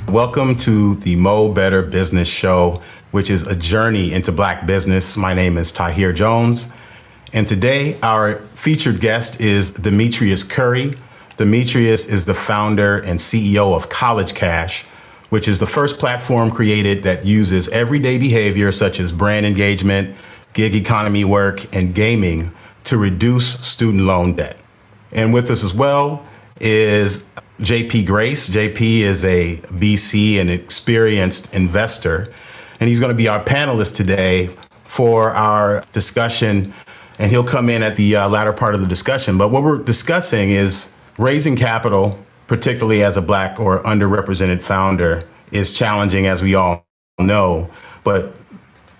Welcome to the Mo Better Business Show, which is a journey into Black business. My name is Tahir Jones, and today our featured guest is Demetrius Curry. Demetrius is the founder and CEO of College Cash, which is the first platform created that uses everyday behavior such as brand engagement, gig economy work, and gaming to reduce student loan debt. And with us as well is JP Grace. JP is a VC and experienced investor, and he's going to be our panelist today for our discussion, and he'll come in at the latter part of the discussion. But what we're discussing is raising capital, particularly as a Black or underrepresented founder, is challenging, as we all know. But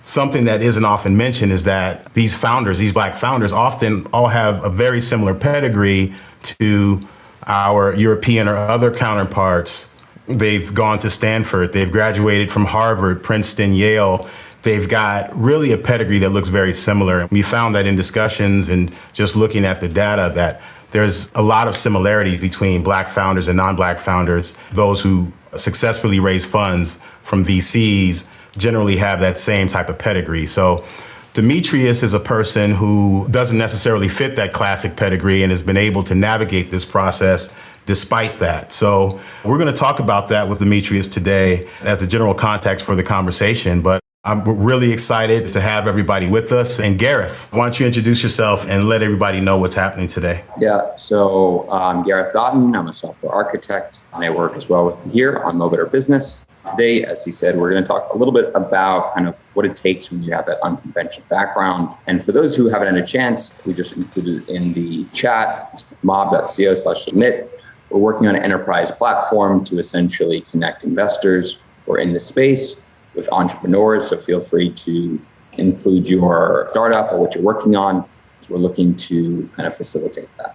something that isn't often mentioned is that these founders, these Black founders, often all have a very similar pedigree to our European or other counterparts. They've gone to Stanford, they've graduated from Harvard, Princeton, Yale. They've got really a pedigree that looks very similar. We found that in discussions and just looking at the data that there's a lot of similarities between Black founders and non-Black founders. Those who successfully raise funds from VCs generally have that same type of pedigree. So Demetrius is a person who doesn't necessarily fit that classic pedigree and has been able to navigate this process despite that. So we're going to talk about that with Demetrius today as the general context for the conversation. But I'm really excited to have everybody with us. And Gareth, why don't you introduce yourself and let everybody know what's happening today? Yeah, so I'm Garreth-d. I'm a software architect, and I work as well with here on Mo Better Business. Today, as he said, we're going to talk a little bit about kind of what it takes when you have that unconventional background. And for those who haven't had a chance, we just included in the chat, mob.co/submit. We're working on an enterprise platform to essentially connect investors who are in the space with entrepreneurs. So feel free to include your startup or what you're working on. So we're looking to kind of facilitate that.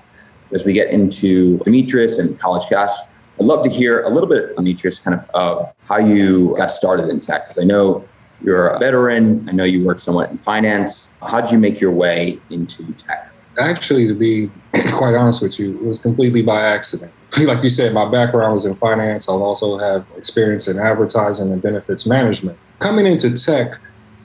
As we get into Demetrius and College Cash, I'd love to hear a little bit, Demetrius, kind of how you got started in tech, because I know you're a veteran. I know you work somewhat in finance. How did you make your way into tech? Actually, to be quite honest with you, it was completely by accident. Like you said, my background was in finance. I also have experience in advertising and benefits management. Coming into tech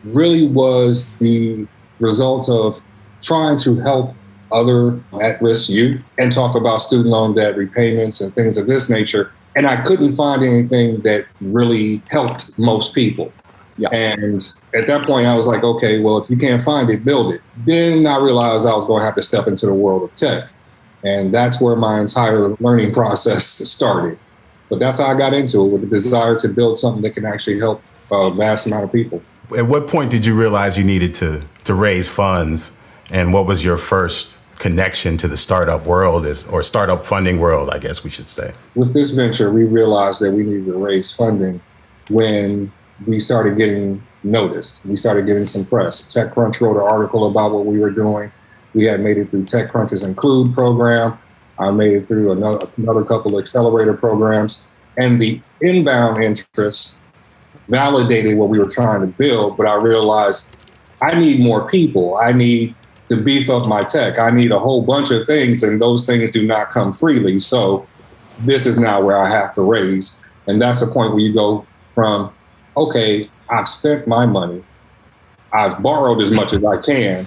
really was the result of trying to help other at-risk youth and talk about student loan debt repayments and things of this nature. And I couldn't find anything that really helped most people. Yeah. And at that point, I was like, okay, well, if you can't find it, build it. Then I realized I was going to have to step into the world of tech. And that's where my entire learning process started. But that's how I got into it, with the desire to build something that can actually help a vast amount of people. At what point did you realize you needed to raise funds? And what was your first connection to the startup world, or startup funding world, I guess we should say? With this venture, we realized that we needed to raise funding when we started getting noticed. We started getting some press. TechCrunch wrote an article about what we were doing. We had made it through TechCrunch's Include program. I made it through another couple of accelerator programs. And the inbound interest validated what we were trying to build, but I realized I need more people. I need to beef up my tech. I need a whole bunch of things, and those things do not come freely. So this is now where I have to raise. And that's the point where you go from, okay, I've spent my money. I've borrowed as much as I can.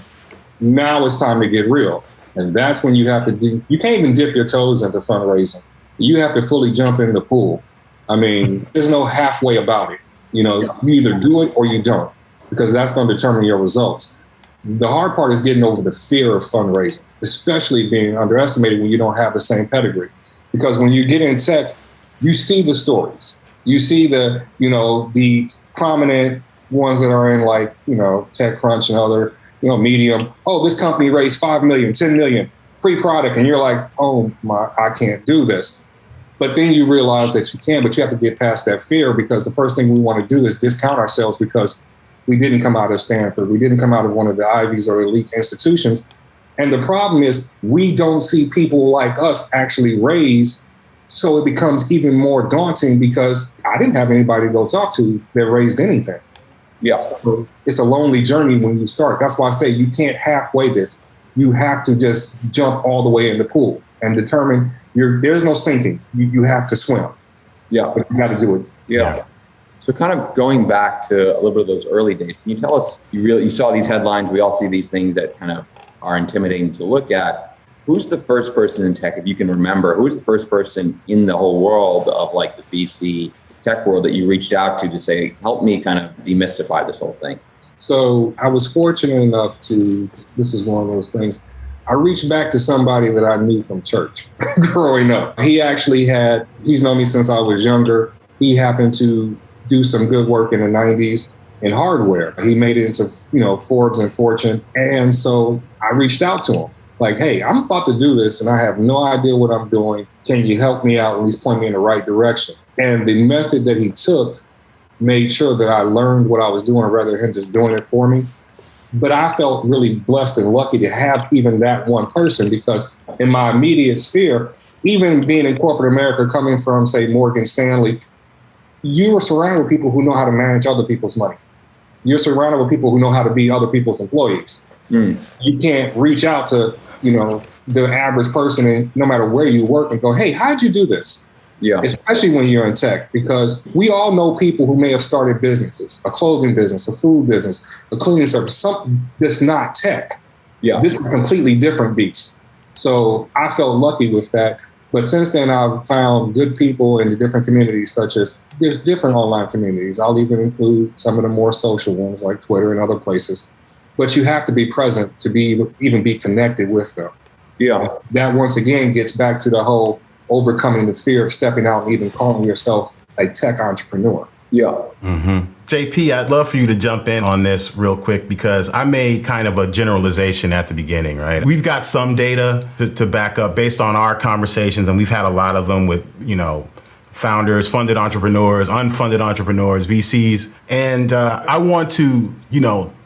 Now it's time to get real. And that's when you have to you can't even dip your toes into fundraising. You have to fully jump in the pool. I mean, there's no halfway about it. You either do it or you don't, because that's going to determine your results. The hard part is getting over the fear of fundraising, especially being underestimated when you don't have the same pedigree. Because when you get in tech, you see the stories. You see the prominent ones that are in TechCrunch and other, Medium. Oh, this company raised 5 million, 10 million, free product. And you're like, oh my, I can't do this. But then you realize that you can, but you have to get past that fear, because the first thing we want to do is discount ourselves because we didn't come out of Stanford. We didn't come out of one of the Ivies or elite institutions. And the problem is we don't see people like us actually raise. So it becomes even more daunting, because I didn't have anybody to go talk to that raised anything. Yeah. So it's a lonely journey when you start. That's why I say you can't halfway this. You have to just jump all the way in the pool and determine there's no sinking. You have to swim. Yeah. But you got to do it Yeah. So kind of going back to a little bit of those early days, can you tell us, you saw these headlines, we all see these things that kind of are intimidating to look at. Who's the first person in tech, if you can remember, who's the first person in the whole world of like the VC tech world that you reached out to say, help me kind of demystify this whole thing? So I was fortunate enough this is one of those things, I reached back to somebody that I knew from church growing up. He's known me since I was younger. He happened to do some good work in the 90s in hardware. He made it into, Forbes and Fortune. And so I reached out to him like, hey, I'm about to do this and I have no idea what I'm doing. Can you help me out, at least point me in the right direction? And the method that he took made sure that I learned what I was doing rather than him just doing it for me. But I felt really blessed and lucky to have even that one person, because in my immediate sphere, even being in corporate America, coming from, say, Morgan Stanley, you are surrounded with people who know how to manage other people's money. You're surrounded with people who know how to be other people's employees. You can't reach out to, the average person, and no matter where you work, and go, hey, how'd you do this? Yeah. Especially when you're in tech, because we all know people who may have started businesses, a clothing business, a food business, a cleaning service, something that's not tech. Yeah. This is a completely different beast. So I felt lucky with that. But since then, I've found good people in the different communities, such as there's different online communities. I'll even include some of the more social ones like Twitter and other places. But you have to be present to even be connected with them. Yeah. That once again gets back to the whole overcoming the fear of stepping out and even calling yourself a tech entrepreneur. Yeah. JP, I'd love for you to jump in on this real quick, because I made kind of a generalization at the beginning, right? We've got some data to back up based on our conversations, and we've had a lot of them with, founders, funded entrepreneurs, unfunded entrepreneurs, VCs. And I want to,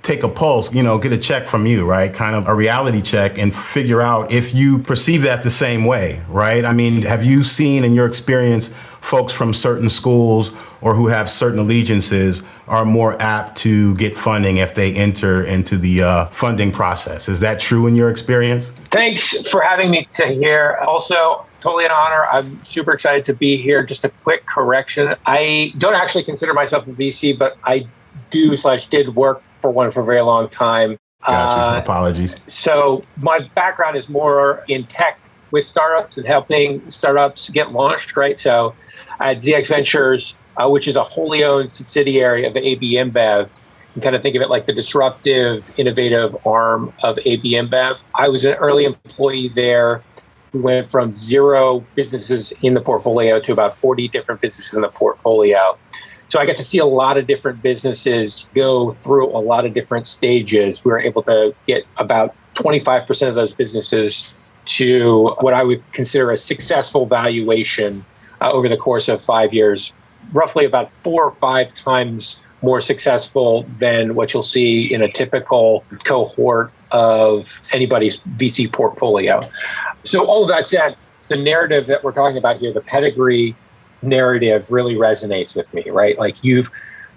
take a pulse, get a check from you, right? Kind of a reality check, and figure out if you perceive that the same way, right? I mean, have you seen in your experience folks from certain schools or who have certain allegiances are more apt to get funding if they enter into the funding process? Is that true in your experience? Thanks for having me here. Also, totally an honor. I'm super excited to be here. Just a quick correction. I don't actually consider myself a VC, but I did work for one for a very long time. Gotcha. Apologies. So my background is more in tech with startups and helping startups get launched, right? So at ZX Ventures, which is a wholly owned subsidiary of AB InBev, you kind of think of it like the disruptive, innovative arm of AB InBev. I was an early employee there. We went from 0 businesses in the portfolio to about 40 different businesses in the portfolio. So I got to see a lot of different businesses go through a lot of different stages. We were able to get about 25% of those businesses to what I would consider a successful valuation over the course of 5 years, roughly about 4 or 5 times more successful than what you'll see in a typical cohort of anybody's VC portfolio. So all of that said, the narrative that we're talking about here, the pedigree narrative, really resonates with me, right? Like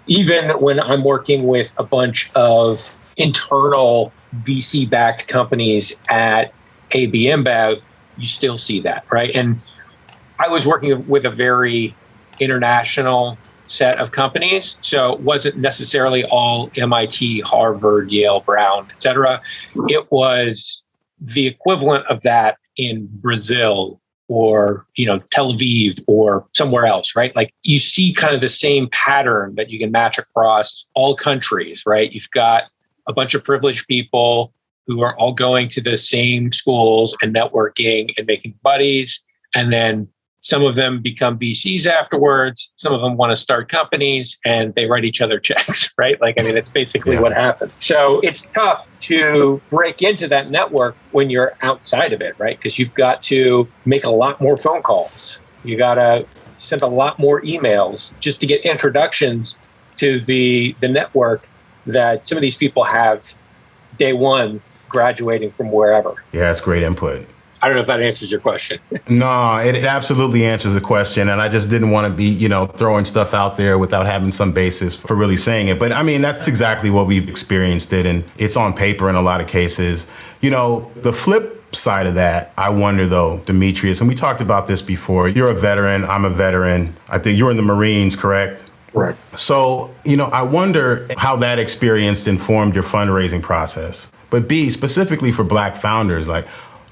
even when I'm working with a bunch of internal VC-backed companies at AB InBev, you still see that, right? And I was working with a very international set of companies, so it wasn't necessarily all MIT, Harvard, Yale, Brown, et cetera. It was the equivalent of that in Brazil or, Tel Aviv or somewhere else, right? Like you see kind of the same pattern that you can match across all countries, right? You've got a bunch of privileged people who are all going to the same schools and networking and making buddies. And then some of them become VCs afterwards. Some of them want to start companies and they write each other checks, right? Like, that's basically what happens. So it's tough to break into that network when you're outside of it, right? Because you've got to make a lot more phone calls. You got to send a lot more emails just to get introductions to the network that some of these people have day one graduating from wherever. Yeah, that's great input. I don't know if that answers your question. No, it absolutely answers the question. And I just didn't want to be, throwing stuff out there without having some basis for really saying it. But that's exactly what we've experienced it. And it's on paper in a lot of cases. The flip side of that, I wonder though, Demetrius, and we talked about this before, you're a veteran, I'm a veteran. I think you're in the Marines, correct? Right. So, I wonder how that experience informed your fundraising process. But B, specifically for Black founders, like,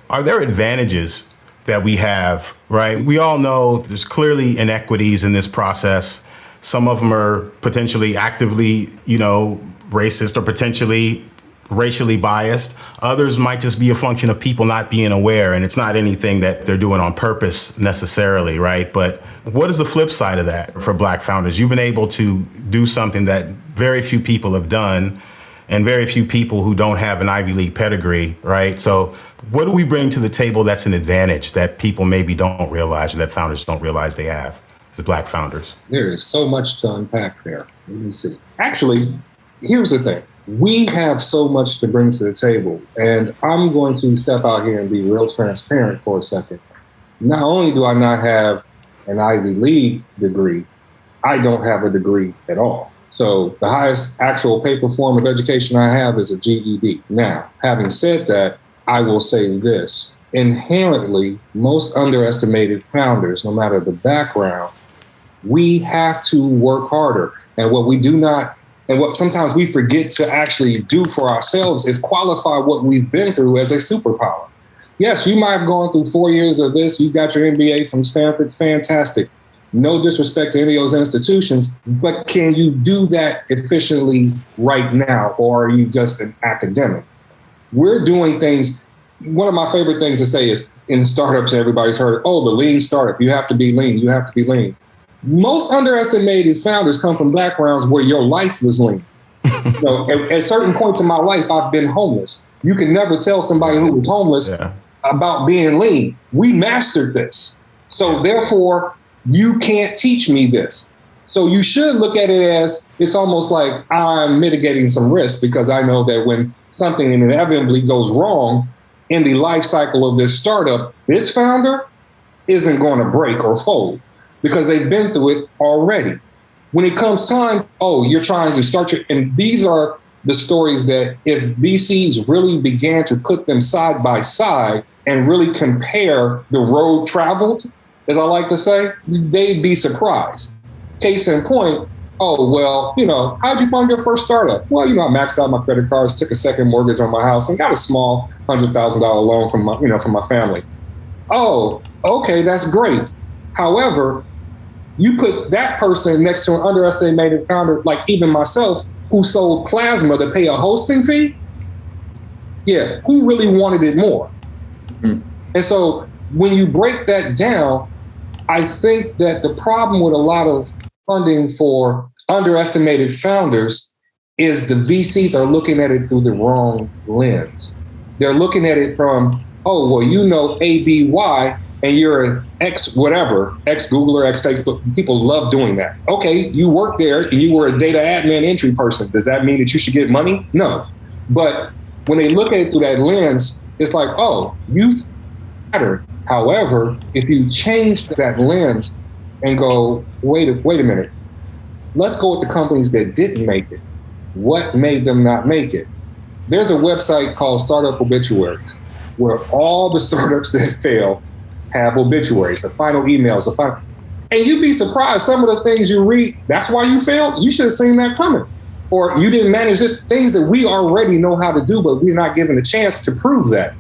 are there advantages that we have, right? We all know there's clearly inequities in this process. Some of them are potentially actively, racist or potentially racially biased. Others might just be a function of people not being aware, and it's not anything that they're doing on purpose necessarily, right? But what is the flip side of that for Black founders? You've been able to do something that very few people have done, and very few people who don't have an Ivy League pedigree, right? So what do we bring to the table that's an advantage that people maybe don't realize, or that founders don't realize they have as Black founders? There is so much to unpack there. Let me see. Actually, here's the thing. We have so much to bring to the table, and I'm going to step out here and be real transparent for a second. Not only do I not have an Ivy League degree, I don't have a degree at all. So the highest actual paper form of education I have is a GED. Now, having said that, I will say this. Inherently, most underestimated founders, no matter the background, we have to work harder. And what we do not, and what sometimes we forget to actually do for ourselves, is qualify what we've been through as a superpower. Yes, you might have gone through 4 years of this. You got your MBA from Stanford. Fantastic. No disrespect to any of those institutions, but can you do that efficiently right now, or are you just an academic? We're doing things. One of my favorite things to say is in startups, everybody's heard, the lean startup. You have to be lean. You have to be lean. Most underestimated founders come from backgrounds where your life was lean. At certain points in my life, I've been homeless. You can never tell somebody who was homeless about being lean. We mastered this. So therefore, you can't teach me this. So you should look at it as it's almost like I'm mitigating some risk, because I know that when something inevitably goes wrong in the life cycle of this startup, this founder isn't going to break or fold because they've been through it already. When it comes time, you're trying to start and these are the stories that if VCs really began to put them side by side and really compare the road traveled, as I like to say, they'd be surprised. Case in point, how'd you fund your first startup? Well, I maxed out my credit cards, took a second mortgage on my house, and got a small $100,000 loan from my family. Oh, okay, that's great. However, you put that person next to an underestimated founder, like even myself, who sold plasma to pay a hosting fee. Yeah, who really wanted it more? Mm-hmm. And so when you break that down, I think that the problem with a lot of funding for underestimated founders is the VCs are looking at it through the wrong lens. They're looking at it from, A, B, Y, and you're an X whatever, X Googler, X Facebook. People love doing that. Okay, you work there and you were a data admin entry person. Does that mean that you should get money? No. But when they look at it through that lens, it's like, you've mattered. However, if you change that lens and go, wait a minute, let's go with the companies that didn't make it. What made them not make it? There's a website called Startup Obituaries, where all the startups that fail have obituaries, the final emails, and you'd be surprised some of the things you read. That's why you failed. You should have seen that coming. Or you didn't manage this, things that we already know how to do, but we're not given a chance to prove that.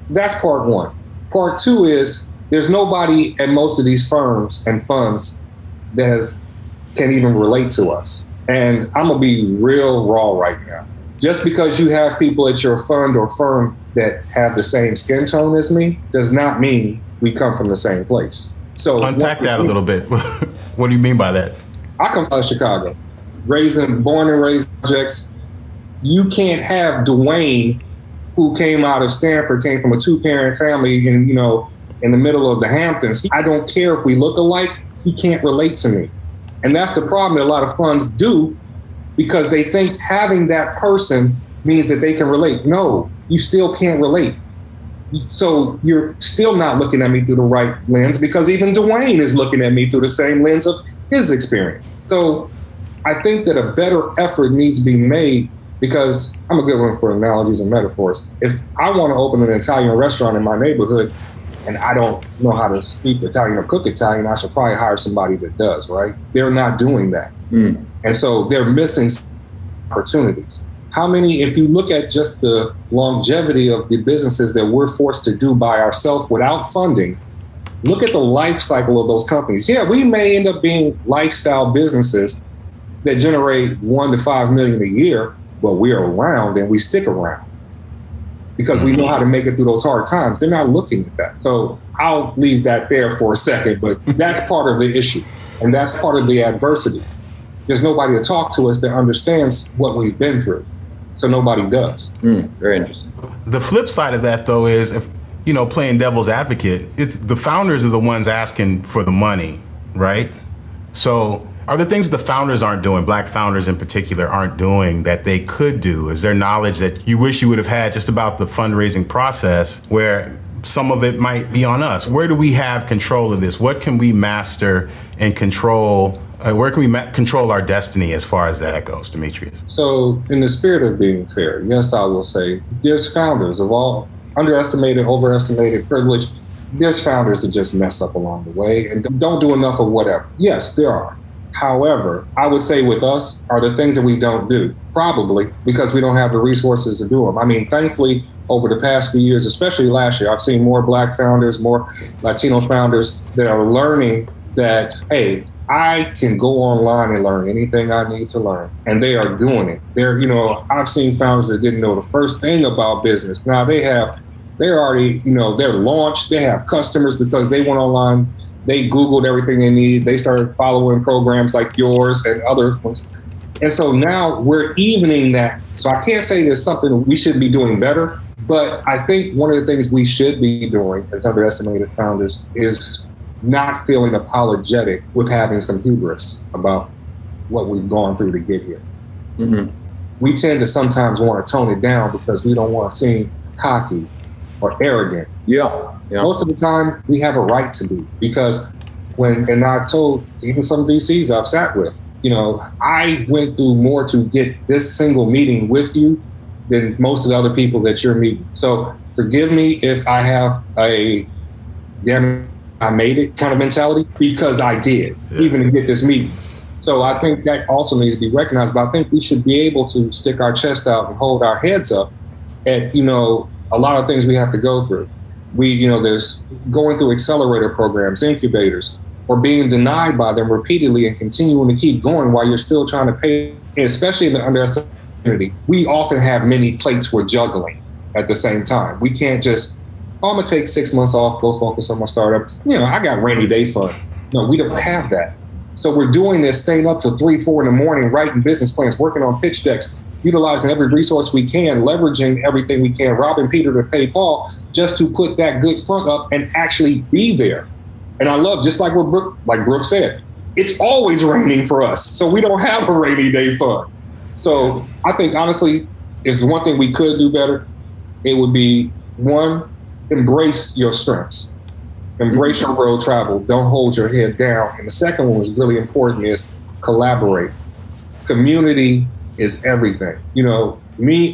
That's part one. Part two is there's nobody at most of these firms and funds that can even relate to us. And I'm gonna be real raw right now. Just because you have people at your fund or firm that have the same skin tone as me does not mean we come from the same place. So unpack that a little bit. What do you mean by that? I come from Chicago, born and raised projects. You can't have Dwayne, who came out of Stanford, came from a 2-parent family in the middle of the Hamptons. I don't care if we look alike, he can't relate to me. And that's the problem that a lot of funds do, because they think having that person means that they can relate. No, you still can't relate. So you're still not looking at me through the right lens, because even Dwayne is looking at me through the same lens of his experience. So I think that a better effort needs to be made Because I'm a good one for analogies and metaphors. If I want to open an Italian restaurant in my neighborhood and I don't know how to speak Italian or cook Italian, I should probably hire somebody that does, right? They're not doing that. And so they're missing opportunities. How many, if you look at just the longevity of the businesses that we're forced to do by ourselves without funding, look at the life cycle of those companies. Yeah, we may end up being lifestyle businesses that generate 1 to 5 million a year, but we're around and we stick around because we know how to make it through those hard times. They're not looking at that. So I'll leave that there for a second, but that's part of the issue. And that's part of the adversity. There's nobody to talk to us that understands what we've been through. So nobody does. Very interesting. The flip side of that, though, is if, playing devil's advocate, it's the founders are the ones asking for the money, right? So are there things the founders aren't doing, Black founders in particular aren't doing that they could do? Is there knowledge that you wish you would have had just about the fundraising process where some of it might be on us? Where do we have control of this? What can we master and control? Where can we control our destiny as far as that goes, Demetrius? So in the spirit of being fair, yes, I will say there's founders of all underestimated, overestimated privilege. There's founders that just mess up along the way and don't do enough of whatever. Yes, there are. However, I would say with us are the things that we don't do, probably because we don't have the resources to do them. I mean, thankfully, over the past few years, especially last year, I've seen more Black founders, more Latino founders that are learning that, hey, I can go online and learn anything I need to learn. And they are doing it. I've seen founders that didn't know the first thing about business. Now they're already, they're launched, they have customers because they went online, they Googled everything they need. They started following programs like yours and other ones. And so now we're evening that. So I can't say there's something we should be doing better, but I think one of the things we should be doing as underestimated founders is not feeling apologetic with having some hubris about what we've gone through to get here. We tend to sometimes want to tone it down because we don't want to seem cocky or arrogant. Yeah. Most of the time, we have a right to be because and I've told even some VCs I've sat with, I went through more to get this single meeting with you than most of the other people that you're meeting. So forgive me if I have a I made it kind of mentality because I did, even to get this meeting. So I think that also needs to be recognized, but I think we should be able to stick our chest out and hold our heads up at, a lot of things we have to go through. There's going through accelerator programs, incubators, or being denied by them repeatedly and continuing to keep going while you're still trying to pay, especially in the underestimated community. We often have many plates we're juggling at the same time. We can't just, I'm going to take 6 months off, go focus on my startups. I got rainy day fund. No, we don't have that. So we're doing this, staying up till 3, 4 in the morning, writing business plans, working on pitch decks, utilizing every resource we can, leveraging everything we can, robbing Peter to pay Paul, just to put that good front up and actually be there. And I love, just like like Brooke said, it's always raining for us. So we don't have a rainy day fund. So I think, honestly, if one thing we could do better, it would be, one, embrace your strengths. Embrace your road travel. Don't hold your head down. And the second one was really important is collaborate. Community is everything.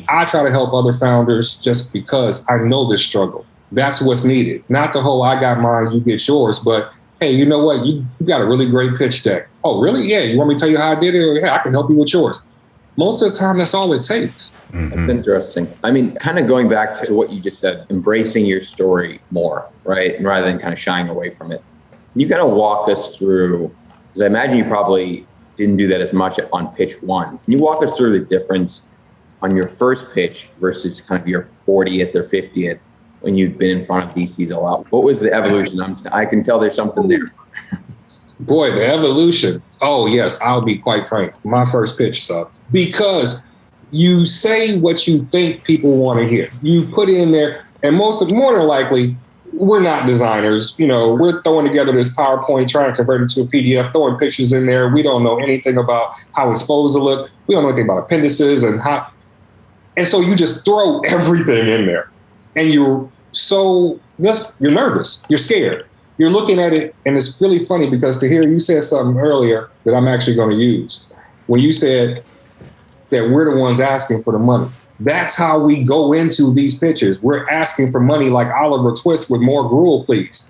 I try to help other founders just because I know this struggle. That's what's needed. Not the whole, I got mine, you get yours, but hey, you know what? You got a really great pitch deck. Oh, really? Yeah. You want me to tell you how I did it? Or, yeah, I can help you with yours. Most of the time, that's all it takes. That's interesting. I mean, kind of going back to what you just said, embracing your story more, right? And rather than kind of shying away from it. Can you kind of walk us through, because I imagine you probably didn't do that as much on pitch one. Can you walk us through the difference on your first pitch versus kind of your 40th or 50th when you've been in front of VCs a lot? What was the evolution? I can tell there's something there. Boy, the evolution. Oh, yes, I'll be quite frank. My first pitch sucked because you say what you think people want to hear. You put in there, and more than likely, we're not designers. We're throwing together this PowerPoint, trying to convert it to a PDF, throwing pictures in there. We don't know anything about how it's supposed to look. We don't know anything about appendices and how. And so you just throw everything in there, and you're nervous. You're scared. You're looking at it, and it's really funny because to hear you said something earlier that I'm actually going to use. When you said, that we're the ones asking for the money. That's how we go into these pitches. We're asking for money like Oliver Twist with more gruel, please.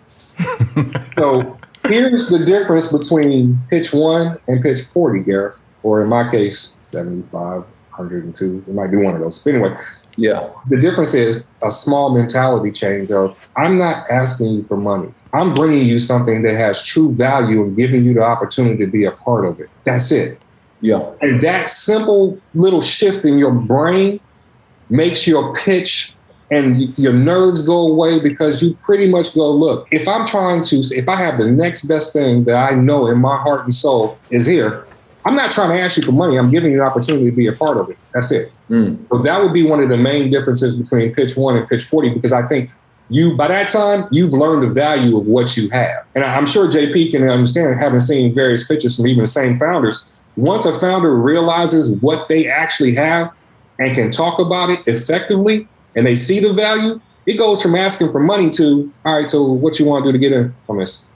So here's the difference between pitch 1 and pitch 40, Gareth, or in my case, 75, 102. It might be one of those. But anyway, yeah. The difference is a small mentality change of, I'm not asking you for money. I'm bringing you something that has true value and giving you the opportunity to be a part of it. That's it. Yeah. And that simple little shift in your brain makes your pitch and your nerves go away, because you pretty much go, look, if I have the next best thing that I know in my heart and soul is here, I'm not trying to ask you for money. I'm giving you an opportunity to be a part of it. That's it. So that would be one of the main differences between pitch 1 and pitch 40, because I think by that time, you've learned the value of what you have. And I'm sure JP can understand, having seen various pitches from even the same founders, once a founder realizes what they actually have and can talk about it effectively, and they see the value, it goes from asking for money to, all right, so what you want to do to get in on this?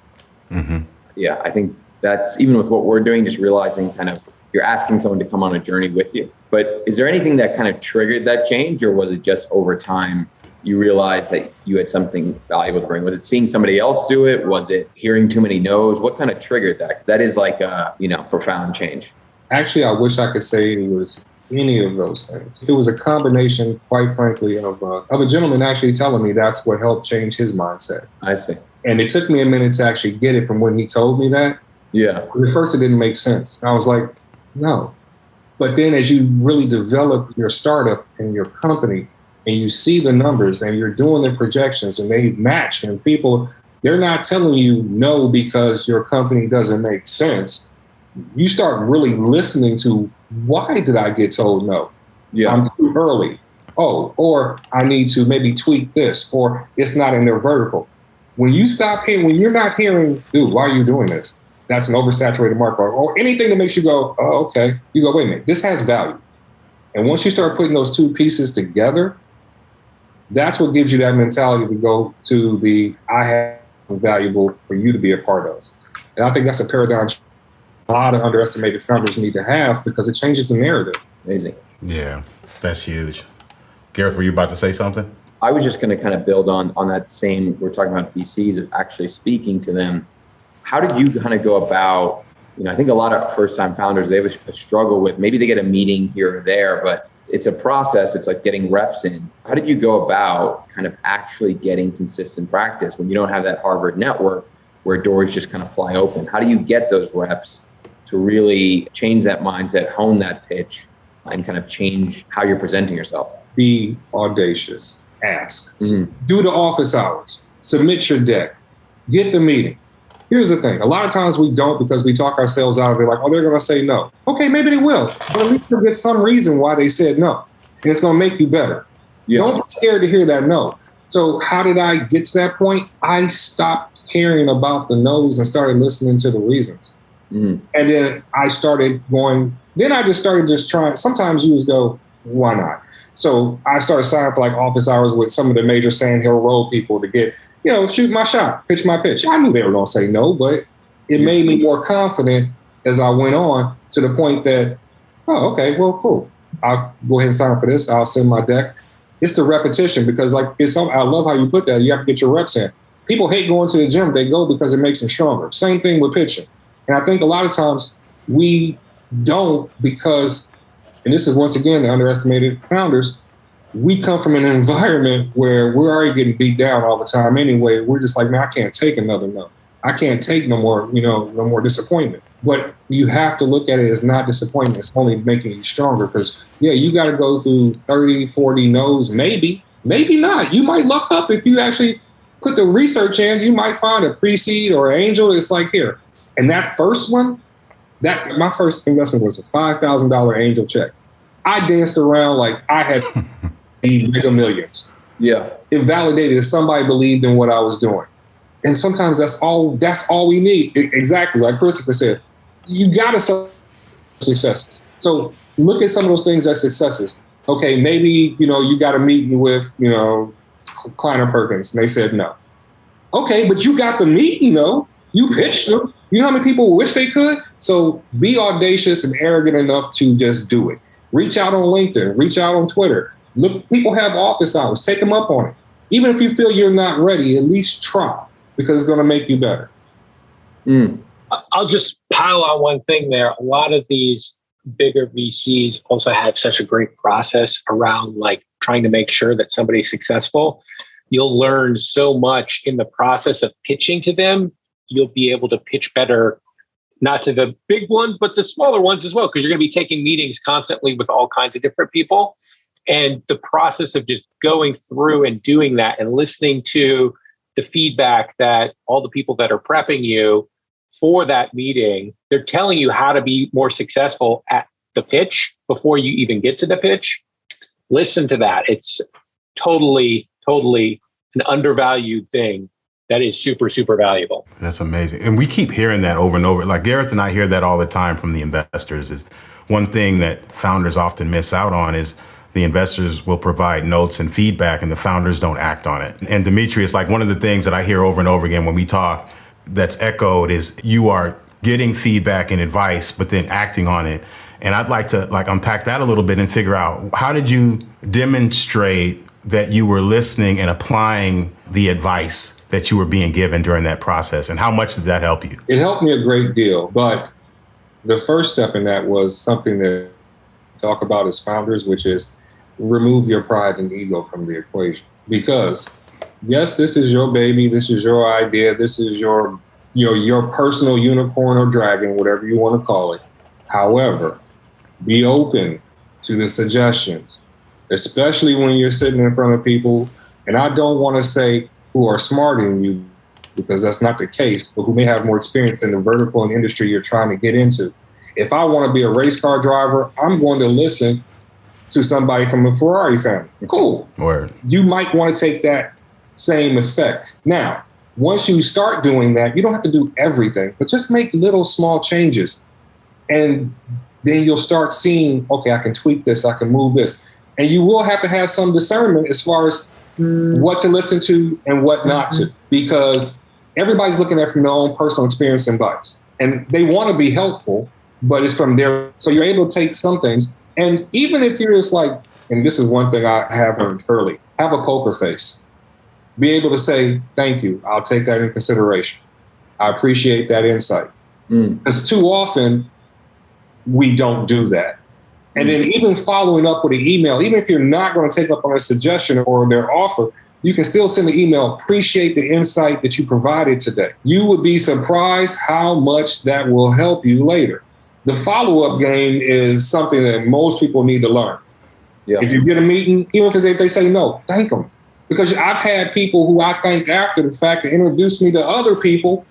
Mm-hmm. Yeah, I think that's, even with what we're doing, just realizing kind of you're asking someone to come on a journey with you. But is there anything that kind of triggered that change, or was it just over time you realized that you had something valuable to bring? Was it seeing somebody else do it? Was it hearing too many no's? What kind of triggered that? Because that is like a, profound change. Actually, I wish I could say it was any of those things. It was a combination, quite frankly, of a gentleman actually telling me that's what helped change his mindset. I see. And it took me a minute to actually get it from when he told me that. Yeah. At first, it didn't make sense. I was like, no. But then as you really develop your startup and your company, and you see the numbers and you're doing the projections and they match, and people, they're not telling you no because your company doesn't make sense. You start really listening to, why did I get told no? Yeah. I'm too early. Oh, or I need to maybe tweak this, or it's not in their vertical. When you're not hearing, dude, why are you doing this? That's an oversaturated market, or anything that makes you go, oh, okay. You go, wait a minute, this has value. And once you start putting those two pieces together, that's what gives you that mentality to go to the, I have valuable for you to be a part of. And I think that's a paradigm a lot of underestimated founders need to have, because it changes the narrative. Amazing. Yeah, that's huge. Gareth, were you about to say something? I was just going to kind of build on that same, we're talking about VCs, of actually speaking to them. How did you kind of go about, I think a lot of first-time founders, they have a struggle with, maybe they get a meeting here or there, but it's a process. It's like getting reps in. How did you go about kind of actually getting consistent practice when you don't have that Harvard network where doors just kind of fly open? How do you get those reps to really change that mindset, hone that pitch, and kind of change how you're presenting yourself? Be audacious. Ask. Do the office hours. Submit your deck. Get the meeting. Here's the thing. A lot of times we don't, because we talk ourselves out of it, like, oh, they're going to say no. Okay, maybe they will. But at least you'll get some reason why they said no. And it's going to make you better. Yeah. Don't be scared to hear that no. So how did I get to that point? I stopped hearing about the no's and started listening to the reasons. And then I started going, I just started trying. Sometimes you just go, why not? So I started signing for like office hours with some of the major Sand Hill Road people to get, shoot my shot, pitch my pitch. I knew they were going to say no, but it made me more confident as I went on, to the point that, oh, okay, well, cool. I'll go ahead and sign up for this. I'll send my deck. It's the repetition, because I love how you put that. You have to get your reps in. People hate going to the gym. They go because it makes them stronger. Same thing with pitching. And I think a lot of times we don't, because, and this is once again the underestimated founders, we come from an environment where we're already getting beat down all the time anyway. We're just like, man, I can't take another no. I can't take no more disappointment. But you have to look at it as not disappointment. It's only making you stronger, because, you got to go through 30, 40 no's, maybe not. You might luck up if you actually put the research in. You might find a pre-seed or angel. It's like, here. And that first one, my first investment was a $5,000 angel check. I danced around like I had Mega Millions. Yeah. It validated that somebody believed in what I was doing. And sometimes that's all we need. Exactly. Like Christopher said, you got to celebrate successes. So look at some of those things as successes. Okay, maybe, you got a meeting with, Kleiner Perkins, and they said no. Okay, but you got the meeting, though. You pitched them. You know how many people wish they could? So be audacious and arrogant enough to just do it. Reach out on LinkedIn, reach out on Twitter. Look, people have office hours, take them up on it. Even if you feel you're not ready, at least try, because it's going to make you better. I'll just pile on one thing there. A lot of these bigger VCs also have such a great process around like trying to make sure that somebody's successful. You'll learn so much in the process of pitching to them. You'll be able to pitch better, not to the big ones, but the smaller ones as well, because you're going to be taking meetings constantly with all kinds of different people. And the process of just going through and doing that and listening to the feedback that all the people that are prepping you for that meeting, they're telling you how to be more successful at the pitch before you even get to the pitch. Listen to that. It's totally an undervalued thing that is super, super valuable. That's amazing. And we keep hearing that over and over. Like Garreth and I hear that all the time from the investors. Is one thing that founders often miss out on is the investors will provide notes and feedback and the founders don't act on it. And Demetrius, like one of the things that I hear over and over again when we talk that's echoed is you are getting feedback and advice, but then acting on it. And I'd like to unpack that a little bit and figure out, how did you demonstrate that you were listening and applying the advice that you were being given during that process? And how much did that help you? It helped me a great deal. But the first step in that was something that we talk about as founders, which is remove your pride and ego from the equation. Because yes, this is your baby. This is your idea. This is your personal unicorn or dragon, whatever you want to call it. However, be open to the suggestions, especially when you're sitting in front of people. And I don't want to say who are smarter than you, because that's not the case, but who may have more experience in the vertical and industry you're trying to get into. If I want to be a race car driver, I'm going to listen to somebody from the Ferrari family. Cool. Word. You might want to take that same effect. Now, once you start doing that, you don't have to do everything, but just make little small changes. And then you'll start seeing, okay, I can tweak this, I can move this. And you will have to have some discernment as far as what to listen to and what not to, because everybody's looking at it from their own personal experience and bias. And they want to be helpful, but it's from their, so you're able to take some things. And even if you're just like, and this is one thing I have learned early, have a poker face. Be able to say, thank you, I'll take that in consideration. I appreciate that insight. Because too often, we don't do that. And then even following up with an email, even if you're not going to take up on a suggestion or their offer, you can still send an email, appreciate the insight that you provided today. You would be surprised how much that will help you later. The follow-up game is something that most people need to learn. Yeah. If you get a meeting, even if they say no, thank them. Because I've had people who I thanked after the fact to introduce me to other people.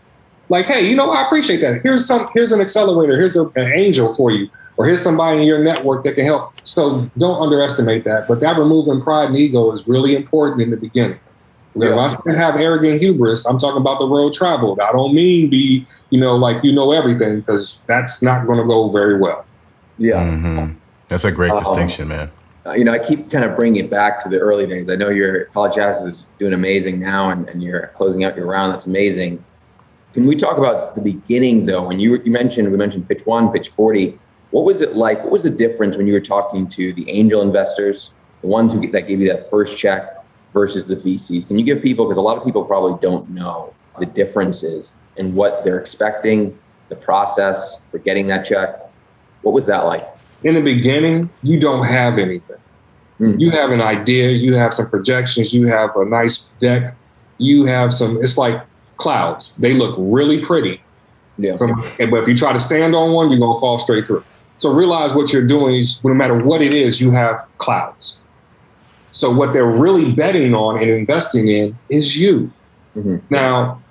Like, hey, I appreciate that. Here's an accelerator. Here's an angel for you. Or here's somebody in your network that can help. So don't underestimate that. But that removing pride and ego is really important in the beginning. Yeah. If I say have arrogant hubris, I'm talking about the road traveled. I don't mean be, everything, because that's not going to go very well. Yeah. Mm-hmm. That's a great distinction, man. I keep kind of bringing it back to the early days. I know your College Access is doing amazing now, and you're closing out your round. That's amazing. Can we talk about the beginning, though? When we mentioned pitch 1, pitch 40. What was it like? What was the difference when you were talking to the angel investors, the ones that gave you that first check, versus the VCs? Can you give people, because a lot of people probably don't know the differences in what they're expecting, the process for getting that check. What was that like? In the beginning, you don't have anything. You have an idea, you have some projections, you have a nice deck, you have it's like clouds. They look really pretty. Yeah. But if you try to stand on one, you're going to fall straight through. So realize what you're doing is, no matter what it is, you have clouds. So what they're really betting on and investing in is you. Mm-hmm. Now,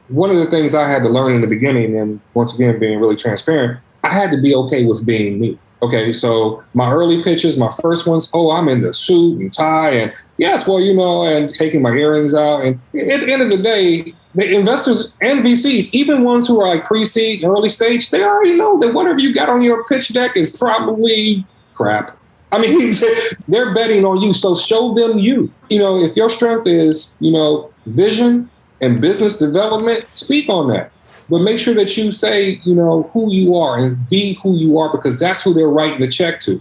one of the things I had to learn in the beginning, and once again, being really transparent, I had to be okay with being me. Okay, so my early pitches, my first ones, I'm in the suit and tie and yes, well, and taking my earrings out. And at the end of the day, the investors and VCs, even ones who are like pre-seed and early stage, they already know that whatever you got on your pitch deck is probably crap. I mean, they're betting on you. So show them you. If your strength is, vision and business development, speak on that. But make sure that you say, who you are and be who you are, because that's who they're writing the check to.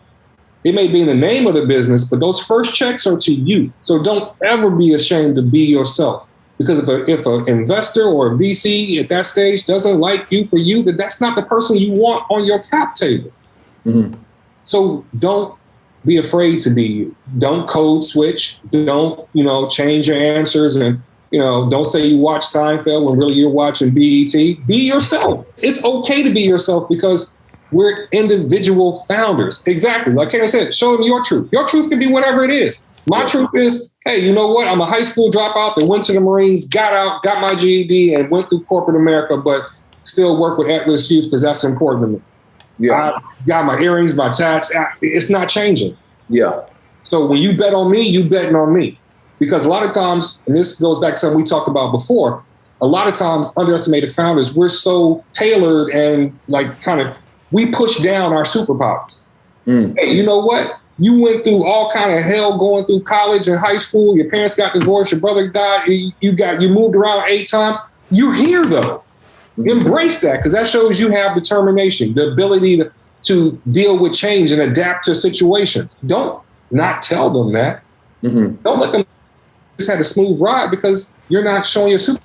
It may be in the name of the business, but those first checks are to you. So don't ever be ashamed to be yourself. Because if an investor or a VC at that stage doesn't like you for you, then that's not the person you want on your cap table. Mm-hmm. So don't be afraid to be you. Don't code switch. Don't, change your answers and, don't say you watch Seinfeld when really you're watching BET. Be yourself. It's okay to be yourself because we're individual founders. Exactly. Like I said, show them your truth. Your truth can be whatever it is. My truth is, hey, you know what? I'm a high school dropout that went to the Marines, got out, got my GED, and went through corporate America, but still work with at-risk youth because that's important to me. Yeah. I got my earrings, my tats. It's not changing. Yeah. So when you bet on me, you betting on me. Because a lot of times, and this goes back to something we talked about before, a lot of times underestimated founders, we're so tailored and we push down our superpowers. Hey, you know what? You went through all kind of hell going through college and high school. Your parents got divorced. Your brother died. You moved around 8 times. You're here though. Embrace that because that shows you have determination, the ability to deal with change and adapt to situations. Don't not tell them that. Mm-hmm. Don't let them just have a smooth ride because you're not showing your super.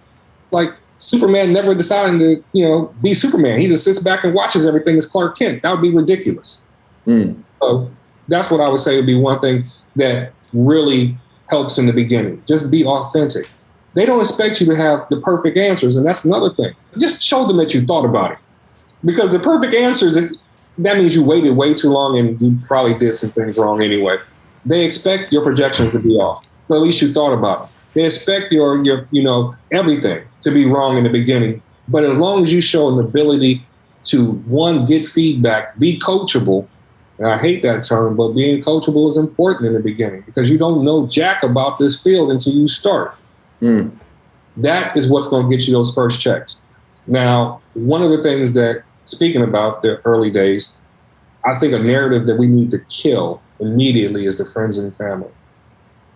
Like Superman never decided to, be Superman. He just sits back and watches everything as Clark Kent. That would be ridiculous. So that's what I would say would be one thing that really helps in the beginning. Just be authentic. They don't expect you to have the perfect answers, and that's another thing. Just show them that you thought about it. Because the perfect answers, that means you waited way too long and you probably did some things wrong anyway. They expect your projections to be off, but at least you thought about it. They expect your everything to be wrong in the beginning. But as long as you show an ability to, one, get feedback, be coachable, and I hate that term, but being coachable is important in the beginning because you don't know jack about this field until you start. That is what's going to get you those first checks. Now, one of the things that, speaking about the early days, I think a narrative that we need to kill immediately is the friends and family.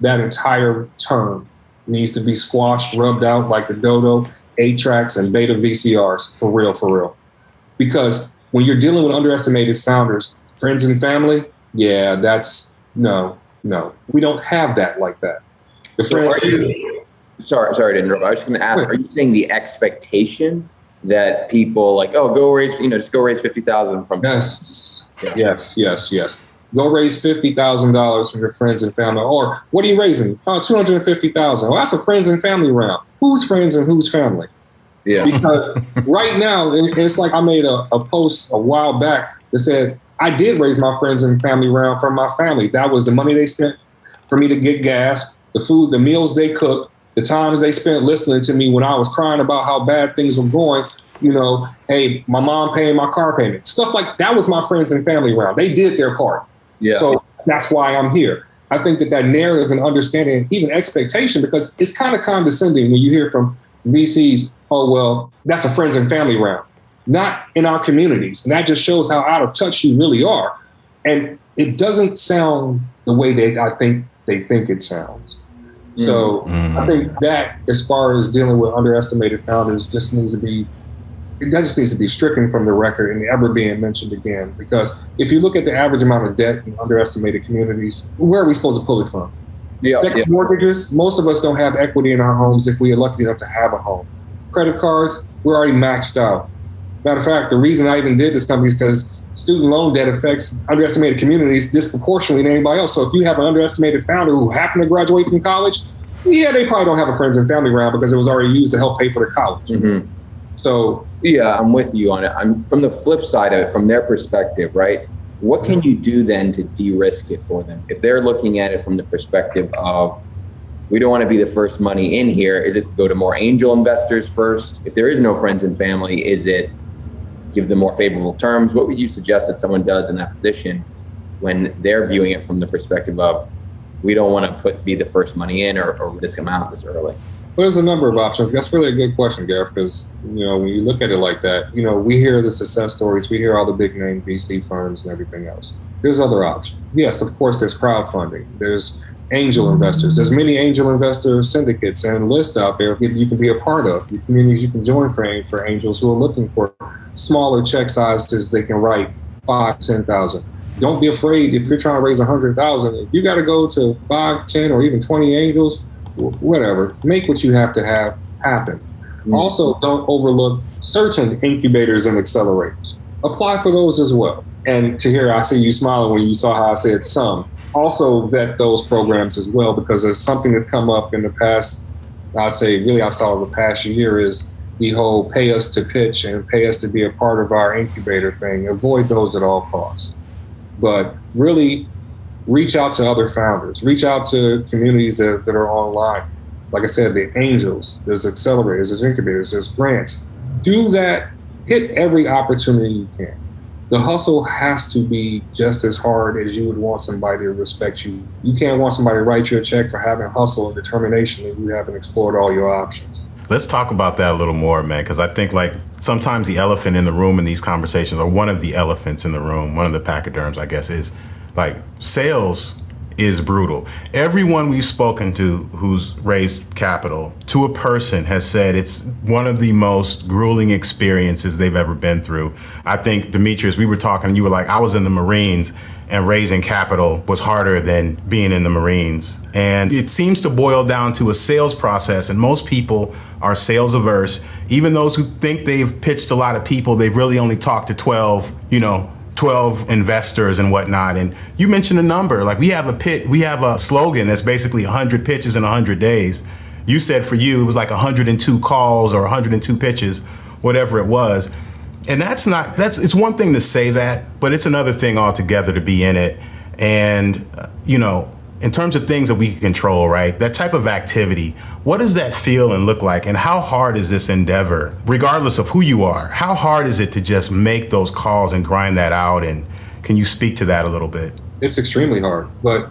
That entire term needs to be squashed, rubbed out like the dodo, 8-tracks, and beta VCRs, for real. Because when you're dealing with underestimated founders, friends and family, yeah, that's no. We don't have that like that. The friends. Sorry to interrupt. I was going to ask, are you saying the expectation that people go raise, just go raise $50,000 from? Yes. Go raise $50,000 from your friends and family. Or what are you raising? $250,000. Well, that's a friends and family round. Who's friends and who's family? Yeah. Because right now, it's like I made a post a while back that said, I did raise my friends and family round from my family. That was the money they spent for me to get gas, the food, the meals they cooked, the times they spent listening to me when I was crying about how bad things were going. Hey, my mom paying my car payment. Stuff like that was my friends and family round. They did their part. Yeah. So that's why I'm here. I think that narrative and understanding and even expectation, because it's kind of condescending when you hear from VCs, oh, well, that's a friends and family round. Not in our communities. And that just shows how out of touch you really are. And it doesn't sound the way I think they think it sounds. So I think that as far as dealing with underestimated founders just needs to be stricken from the record and never being mentioned again. Because if you look at the average amount of debt in underestimated communities, where are we supposed to pull it from? Second mortgages, most of us don't have equity in our homes if we are lucky enough to have a home. Credit cards, we're already maxed out. Matter of fact, the reason I even did this company is because student loan debt affects underestimated communities disproportionately than anybody else. So if you have an underestimated founder who happened to graduate from college, they probably don't have a friends and family round because it was already used to help pay for the college. Mm-hmm. So yeah, I'm with you on it. I'm from the flip side of it, from their perspective, right? What can you do then to de-risk it for them? If they're looking at it from the perspective of, we don't want to be the first money in here, is it to go to more angel investors first? If there is no friends and family, is it give them more favorable terms? What would you suggest that someone does in that position when they're viewing it from the perspective of, we don't want to be the first money in or risk them out this early? Well, there's a number of options. That's really a good question, Gareth, because, when you look at it like that, we hear the success stories, we hear all the big name VC firms and everything else. There's other options. Yes, of course, there's crowdfunding. There's angel investors. There's many angel investor syndicates and lists out there you can be a part of. The communities you can join for angels who are looking for smaller check sizes they can write 5,000, 10,000. Don't be afraid if you're trying to raise 100,000. If you got to go to 5, 10, or even 20 angels, whatever, make what you have to have happen. Also, don't overlook certain incubators and accelerators. Apply for those as well. And Tahir, I see you smiling when you saw how I said some. Also vet those programs as well, because there's something that's come up in the past, I'll say really outside of the past year, is the whole pay us to pitch and pay us to be a part of our incubator thing. Avoid those at all costs. But really reach out to other founders, reach out to communities that are online. Like I said, the angels, there's accelerators, there's incubators, there's grants. Do that, hit every opportunity you can. The hustle has to be just as hard as you would want somebody to respect you. You can't want somebody to write you a check for having hustle and determination and you haven't explored all your options. Let's talk about that a little more, man, because I think like sometimes the elephant in the room in these conversations, or one of the elephants in the room, one of the pachyderms, I guess, is like sales is brutal. Everyone we've spoken to who's raised capital to a person has said it's one of the most grueling experiences they've ever been through. I think, Demetrius, we were talking, you were like, I was in the Marines and raising capital was harder than being in the Marines. And it seems to boil down to a sales process, and most people are sales averse. Even those who think they've pitched a lot of people, they've really only talked to 12 investors and whatnot. And you mentioned a number, like we have a slogan that's basically 100 pitches in 100 days. You said for you, it was like 102 calls or 102 pitches, whatever it was. And it's one thing to say that, but it's another thing altogether to be in it. And, in terms of things that we can control, right? That type of activity, what does that feel and look like? And how hard is this endeavor, regardless of who you are? How hard is it to just make those calls and grind that out? And can you speak to that a little bit? It's extremely hard, but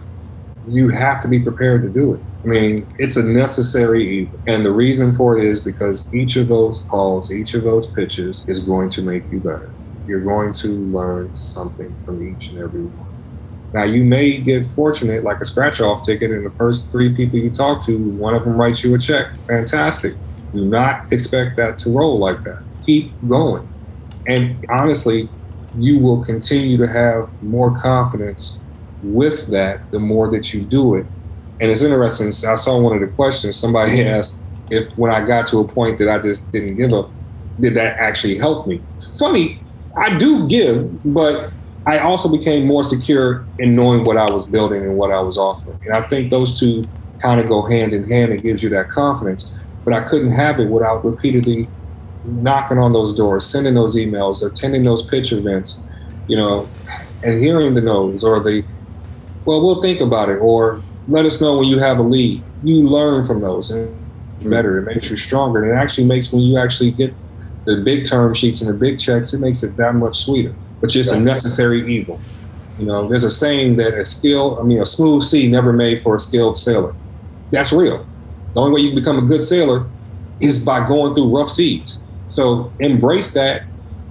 you have to be prepared to do it. I mean, it's a necessary evil. And the reason for it is because each of those calls, each of those pitches is going to make you better. You're going to learn something from each and every one. Now, you may get fortunate, like a scratch-off ticket, and the first 3 people you talk to, one of them writes you a check. Fantastic. Do not expect that to roll like that. Keep going. And honestly, you will continue to have more confidence with that the more that you do it. And it's interesting, I saw one of the questions, somebody asked if when I got to a point that I just didn't give up, did that actually help me? Funny, I do give, but I also became more secure in knowing what I was building and what I was offering. And I think those two kind of go hand in hand. It gives you that confidence. But I couldn't have it without repeatedly knocking on those doors, sending those emails, attending those pitch events, and hearing the no's or we'll think about it, or let us know when you have a lead. You learn from those and better. It makes you stronger. And it actually makes, when you actually get the big term sheets and the big checks, it makes it that much sweeter. But it's a necessary evil. There's a saying that a smooth sea never made for a skilled sailor. That's real. The only way you can become a good sailor is by going through rough seas. So embrace that,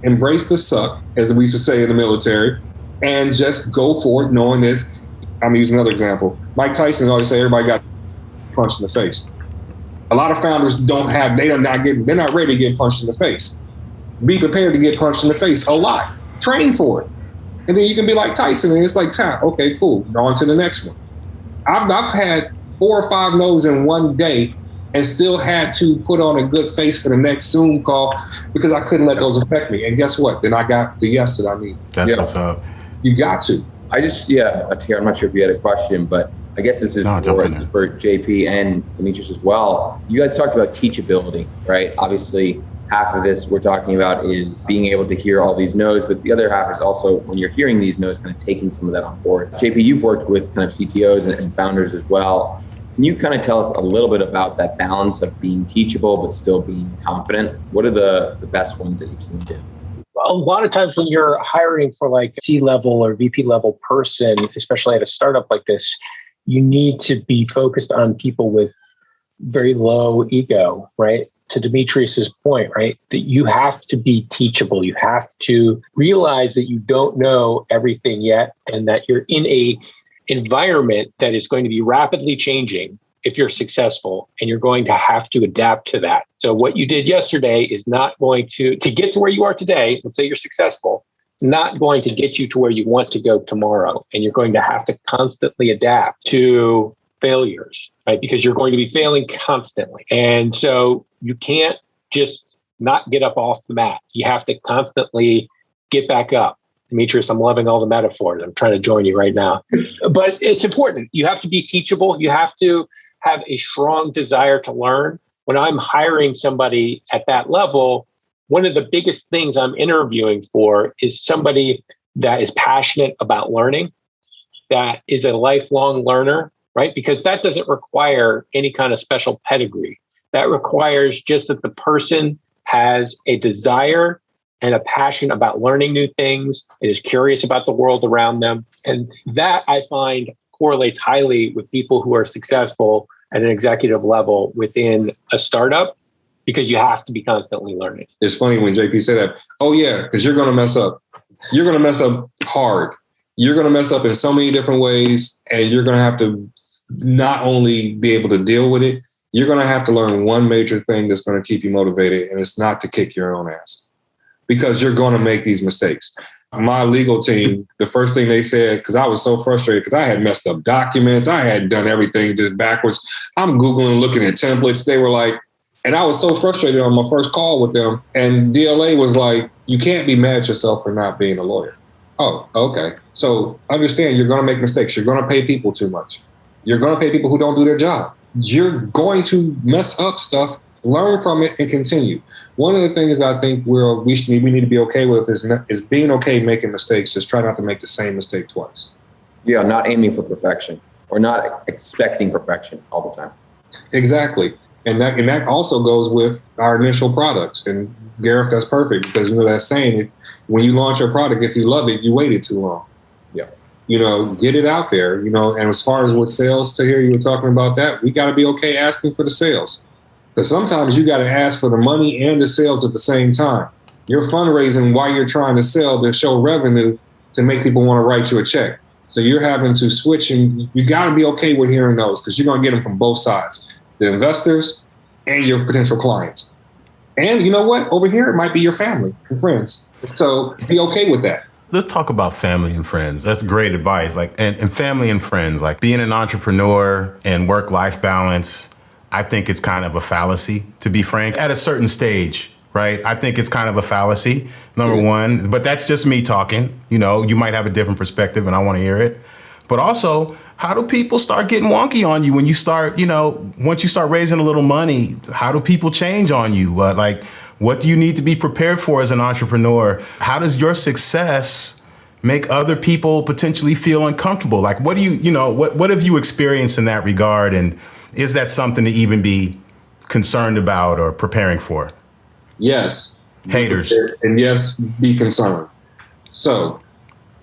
embrace the suck, as we used to say in the military, and just go for it knowing this. I'm gonna use another example. Mike Tyson always say everybody got punched in the face. A lot of founders they're not ready to get punched in the face. Be prepared to get punched in the face a lot. Train for it. And then you can be like Tyson, and it's like, time. Okay, cool. On to the next one. I've had 4 or 5 no's in one day and still had to put on a good face for the next Zoom call because I couldn't let those affect me. And guess what? Then I got the yes that I need. That's what's up. You got to. I'm not sure if you had a question, but I guess this is for JP and Demetrius as well. You guys talked about teachability, right? Obviously, half of this we're talking about is being able to hear all these no's, but the other half is also when you're hearing these no's, kind of taking some of that on board. JP, you've worked with kind of CTOs and founders as well. Can you kind of tell us a little bit about that balance of being teachable but still being confident? What are the best ones that you've seen do? A lot of times when you're hiring for like C-level or VP level person, especially at a startup like this, you need to be focused on people with very low ego, right? To Demetrius's point, right? That you have to be teachable. You have to realize that you don't know everything yet and that you're in a environment that is going to be rapidly changing if you're successful, and you're going to have to adapt to that. So what you did yesterday is not going to get to where you are today. Let's say you're successful. not going to get you to where you want to go tomorrow. And you're going to have to constantly adapt to failures, right? Because you're going to be failing constantly. And so you can't just not get up off the mat. You have to constantly get back up. Demetrius, I'm loving all the metaphors. I'm trying to join you right now. But it's important. You have to be teachable. You have to have a strong desire to learn. When I'm hiring somebody at that level, one of the biggest things I'm interviewing for is somebody that is passionate about learning, that is a lifelong learner, right? Because that doesn't require any kind of special pedigree. That requires just that the person has a desire and a passion about learning new things, and is curious about the world around them. And that I find correlates highly with people who are successful at an executive level within a startup, because you have to be constantly learning. It's funny when JP said that, oh yeah, because you're going to mess up. You're going to mess up hard. You're going to mess up in so many different ways, and you're going to have to not only be able to deal with it, you're going to have to learn one major thing that's going to keep you motivated, and it's not to kick your own ass, because you're going to make these mistakes. My legal team, the first thing they said, because I was so frustrated because I had messed up documents. I had done everything just backwards. I'm Googling, looking at templates. They were like, and I was so frustrated on my first call with them. And DLA was like, you can't be mad at yourself for not being a lawyer. Oh, okay. So understand, you're going to make mistakes. You're going to pay people too much. You're going to pay people who don't do their job. You're going to mess up stuff. Learn from it and continue. One of the things I think we need to be okay with is being okay making mistakes. Just try not to make the same mistake twice. Yeah, not aiming for perfection or not expecting perfection all the time. Exactly. And that also goes with our initial products. And Gareth, that's perfect, because you know that saying, when you launch your product, if you love it, you waited too long. Yeah. Get it out there, and as far as with sales, to hear you were talking about that, we got to be okay asking for the sales. Because sometimes you got to ask for the money and the sales at the same time. You're fundraising while you're trying to sell to show revenue to make people want to write you a check. So you're having to switch, and you got to be okay with hearing those, because you're going to get them from both sides, the investors and your potential clients. And you know what? Over here, it might be your family and friends. So be okay with that. Let's talk about family and friends. That's great advice. And family and friends, like being an entrepreneur and work-life balance, I think it's kind of a fallacy, to be frank, at a certain stage, right? I think it's kind of a fallacy, number one, but that's just me talking. You might have a different perspective and I want to hear it. But also, how do people start getting wonky on you when you start, once you start raising a little money, how do people change on you? What do you need to be prepared for as an entrepreneur? How does your success make other people potentially feel uncomfortable? Like, what have you experienced in that regard? And is that something to even be concerned about or preparing for? Yes. Haters. And yes, be concerned. So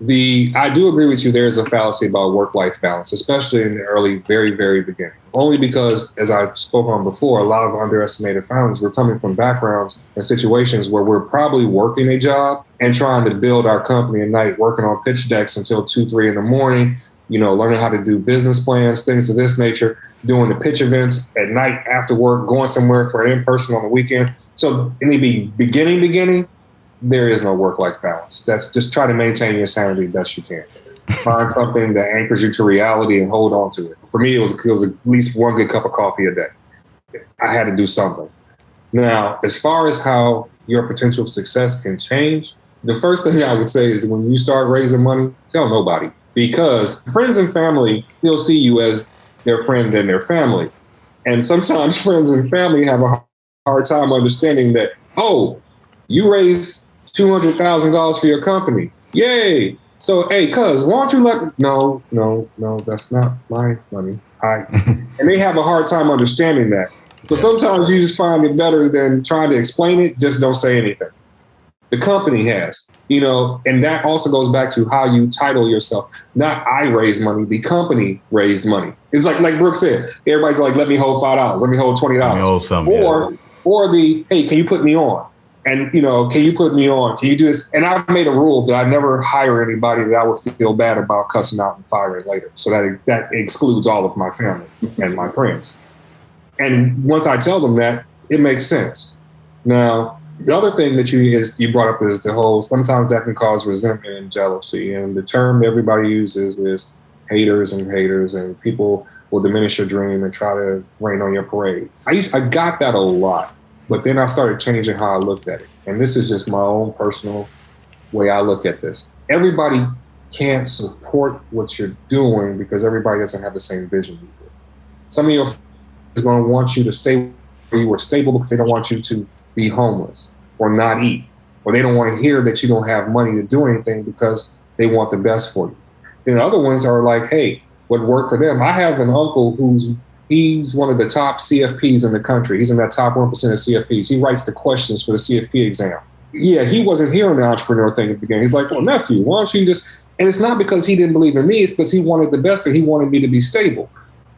I do agree with you. There is a fallacy about work-life balance, especially in the early, very, very beginning. Only because, as I spoke on before, a lot of underestimated founders, we're coming from backgrounds and situations where we're probably working a job and trying to build our company at night, working on pitch decks until 2, 3 in the morning, learning how to do business plans, things of this nature, doing the pitch events at night after work, going somewhere for an in-person on the weekend. So in the beginning, there is no work-life balance. That's just try to maintain your sanity best you can. Find something that anchors you to reality and hold on to it. For me, it was at least one good cup of coffee a day. I had to do something. Now, as far as how your potential success can change, the first thing I would say is when you start raising money, tell nobody. Because friends and family, they'll see you as their friend and their family. And sometimes friends and family have a hard time understanding that, oh, you raised $200,000 for your company. Yay. So, hey, cuz, why don't you no, that's not my money. And they have a hard time understanding that. So sometimes you just find it better than trying to explain it. Just don't say anything. The company has, and that also goes back to how you title yourself. Not I raised money, the company raised money. It's like Brooke said, everybody's like, let me hold $5, let me hold $20. Let me hold some, or the, hey, can you put me on? And, can you put me on? Can you do this? And I've made a rule that I never hire anybody that I would feel bad about cussing out and firing later. So that excludes all of my family and my friends. And once I tell them that, it makes sense. Now, The other thing that you brought up is the whole, sometimes that can cause resentment and jealousy. And the term everybody uses is haters, and people will diminish your dream and try to rain on your parade. I got that a lot, but then I started changing how I looked at it. And this is just my own personal way I look at this. Everybody can't support what you're doing because everybody doesn't have the same vision you do. Some of your friends are going to want you to stay where you were stable because they don't want you to be homeless or not eat, or they don't want to hear that you don't have money to do anything because they want the best for you. Then other ones are like, hey, what worked for them? I have an uncle he's one of the top CFPs in the country. He's in that top 1% of CFPs. He writes the questions for the CFP exam. Yeah, he wasn't hearing the entrepreneur thing at the beginning. He's like, well, nephew, why don't you just, and it's not because he didn't believe in me, it's because he wanted the best and he wanted me to be stable.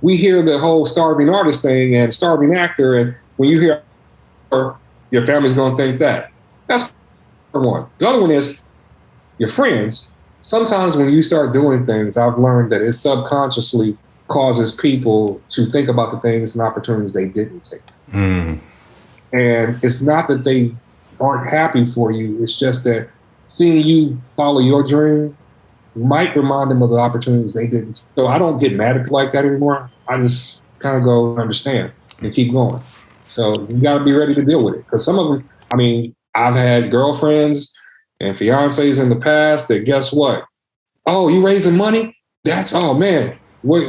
We hear the whole starving artist thing and starving actor, and when you hear your family's going to think that. That's one. The other one is your friends. Sometimes when you start doing things, I've learned that it subconsciously causes people to think about the things and opportunities they didn't take. And it's not that they aren't happy for you. It's just that seeing you follow your dream might remind them of the opportunities they didn't. So I don't get mad at people like that anymore. I just kind of go understand and keep going. So you got to be ready to deal with it. Because some of them, I mean, I've had girlfriends and fiancés in the past that, guess what? Oh, you raising money? Oh man,